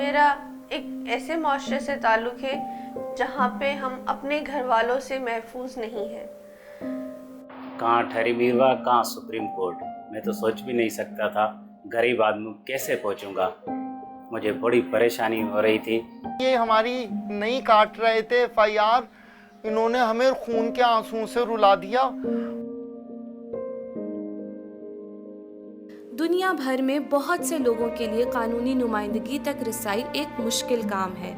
میرا ایک ایسے معاشرے سے تعلق ہے جہاں پہ ہم اپنے گھر والوں سے محفوظ نہیں ہیں. کہاں ٹھہری میروا، کہاں سپریم کورٹ. میں تو سوچ بھی نہیں سکتا تھا غریب آدمی کیسے پہنچوں گا. مجھے بڑی پریشانی ہو رہی تھی. یہ ہماری نہیں کاٹ رہے تھے FIR، انہوں نے ہمیں خون کے آنسوں سے رلا دیا. دنیا بھر میں بہت سے لوگوں کے لیے قانونی نمائندگی تک رسائی ایک مشکل کام ہے.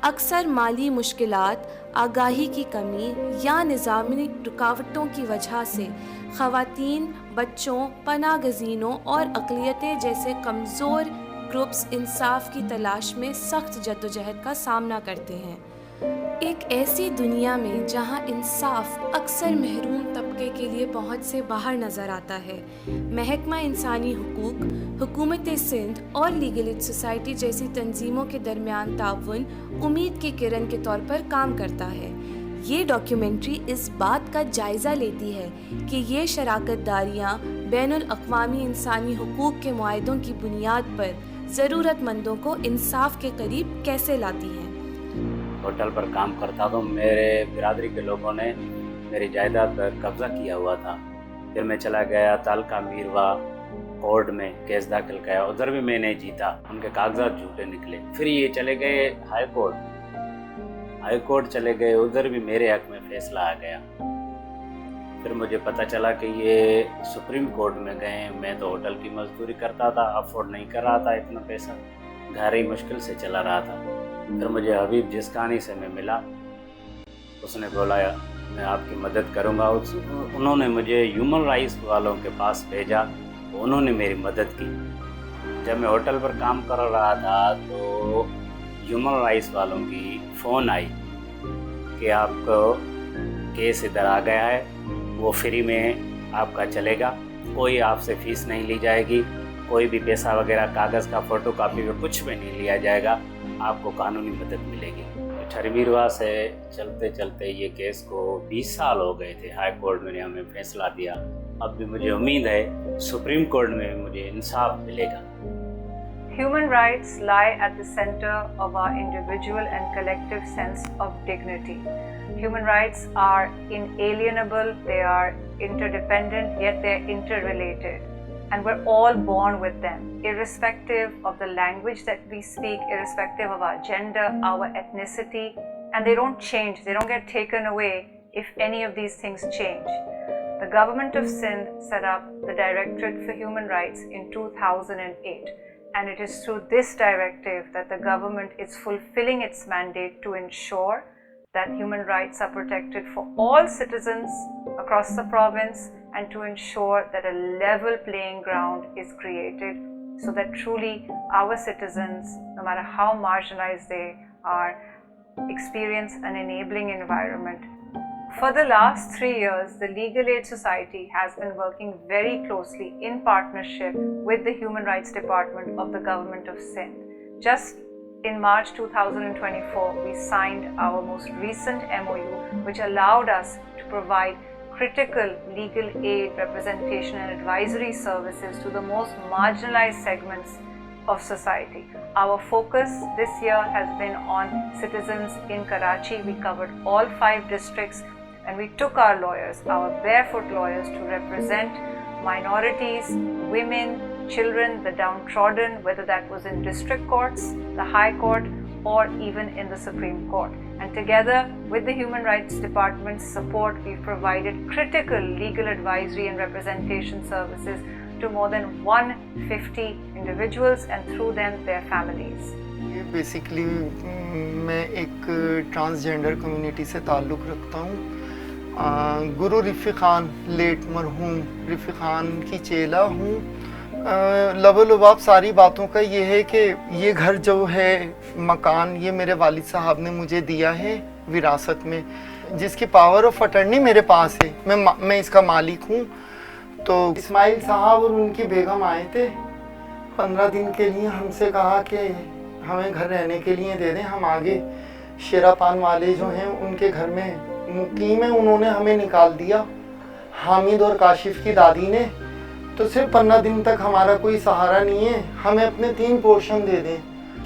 اکثر مالی مشکلات، آگاہی کی کمی یا نظامی رکاوٹوں کی وجہ سے خواتین، بچوں، پناہ گزینوں اور اقلیتیں جیسے کمزور گروپس انصاف کی تلاش میں سخت جدوجہد کا سامنا کرتے ہیں. ایک ایسی دنیا میں جہاں انصاف اکثر محروم طبقے کے لیے پہنچ سے باہر نظر آتا ہے، محکمہ انسانی حقوق، حکومت سندھ اور لیگل ایڈ سوسائٹی جیسی تنظیموں کے درمیان تعاون امید کی کرن کے طور پر کام کرتا ہے. یہ ڈاکیومنٹری اس بات کا جائزہ لیتی ہے کہ یہ شراکت داریاں بین الاقوامی انسانی حقوق کے معاہدوں کی بنیاد پر ضرورت مندوں کو انصاف کے قریب کیسے لاتی ہیں. ہوٹل پر کام کرتا تو میرے برادری کے لوگوں نے میری جائیداد پر قبضہ کیا ہوا تھا. پھر میں چلا گیا تعلقہ میروا کورٹ میں کیس داخل کیا. ادھر بھی میں نے جیتا، ان کے کاغذات جھوٹے نکلے. پھر یہ چلے گئے ہائی کورٹ چلے گئے، ادھر بھی میرے حق میں فیصلہ آ گیا. پھر مجھے پتہ چلا کہ یہ سپریم کورٹ میں گئے. میں تو ہوٹل کی مزدوری کرتا تھا، افورڈ نہیں کر رہا تھا اتنا پیسہ، گھر ہی مشکل سے چلا رہا تھا. پھر مجھے حبیب جسکانی سے میں ملا، اس نے بولا میں آپ کی مدد کروں گا. انہوں نے مجھے ہیومن رائٹس والوں کے پاس بھیجا، انہوں نے میری مدد کی. جب میں ہوٹل پر کام کر رہا تھا تو ہیومن رائٹس والوں کی فون آئی کہ آپ کو کیس ادھر آ گیا ہے، وہ فری میں آپ کا چلے گا، کوئی آپ سے فیس نہیں لی جائے گی، کوئی بھی پیسہ وغیرہ کاغذ کا فوٹو کاپی میں کچھ بھی نہیں لیا جائے گا، آپ کو قانونی مدد ملے گی. ٹھرمیروا سے چلتے چلتے یہ کیس کو 20 سال ہو گئے تھے. ہائی کورٹ میں نے ہمیں فیصلہ دیا. اب بھی مجھے امید ہے سپریم کورٹ میں مجھے انصاف ملے گا. Human rights lie at the center of our individual and collective sense of dignity. Human rights are inalienable, they are interdependent, yet they are interrelated. And we're all born with them, irrespective of the language that we speak, irrespective of our gender, our ethnicity, and they don't change, they don't get taken away if any of these things change. The government of Sindh set up the Directorate for Human Rights in 2008, and it is through this directive that the government is fulfilling its mandate to ensure that human rights are protected for all citizens across the province, and to ensure that a level playing ground is created so that truly our citizens, no matter how marginalized they are, experience an enabling environment. For the last 3 years, the Legal Aid Society has been working very closely in partnership with the Human Rights Department of the Government of Sindh. Just in March 2024, we signed our most recent MOU, which allowed us to provide critical legal aid, representation and advisory services to the most marginalized segments of society. Our focus this year has been on citizens in Karachi. We covered all 5 districts, and we took our lawyers, our barefoot lawyers, to represent minorities, women, children, the downtrodden, whether that was in district courts, the High Court, or even in the Supreme Court. And together with the Human Rights Department's support, we've provided critical legal advisory and representation services to more than 150 individuals, and through them their families. Basically میں ایک transgender community سے تعلق رکھتا ہوں. گرو Rafi Khan, late مرحوم رفیع خان کی چیلا ہوں. لب و لباب ساری باتوں کا یہ ہے کہ یہ گھر جو ہے، مکان، یہ میرے والد صاحب نے مجھے دیا ہے وراثت میں، جس کی پاور آف اٹرنی میرے پاس ہے. میں اس کا مالک ہوں. تو اسماعیل صاحب اور ان کی بیگم آئے تھے 15 دن کے لیے. ہم سے کہا کہ ہمیں گھر رہنے کے لیے دے دیں، ہم آگے شیرا پان والے جو ہیں ان کے گھر میں مقیم ہیں. انہوں نے ہمیں نکال دیا، حامد اور کاشف کی دادی نے. تو صرف 15 دن تک ہمارا کوئی سہارا نہیں ہے، ہمیں اپنے 3 پورشن دے دیں.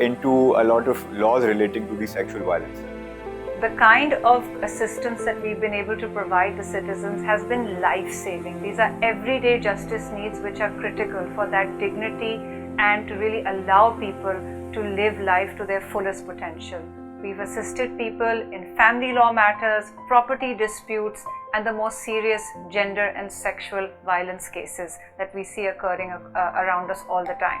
into a lot of laws relating to the sexual violence. The kind of assistance that we've been able to provide the citizens has been life-saving. These are everyday justice needs which are critical for that dignity and to really allow people to live life to their fullest potential. We've assisted people in family law matters, property disputes, and the most serious gender and sexual violence cases that we see occurring around us all the time.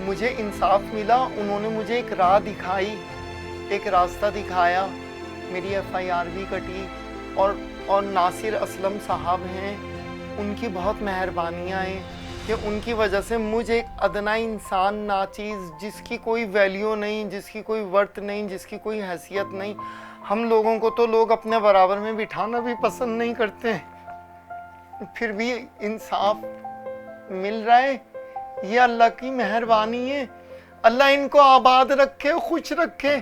مجھے انصاف ملا, انہوں نے مجھے ایک راہ دکھائی, ایک راستہ دکھایا, میری FIR بھی کٹی. اور ناصر اسلم صاحب ہیں, ان کی بہت مہربانیاں ہیں کہ ان کی وجہ سے مجھے ایک ادنا انسان ناچیز, جس کی کوئی ویلیو نہیں, جس کی کوئی ورتھ نہیں, جس کی کوئی حیثیت نہیں, ہم لوگوں کو تو لوگ اپنے برابر میں بٹھانا بھی پسند نہیں کرتے, پھر بھی انصاف مل رہا ہے. یہ اللہ کی مہربانی ہے. اللہ ان کو آباد رکھے, خوش رکھے.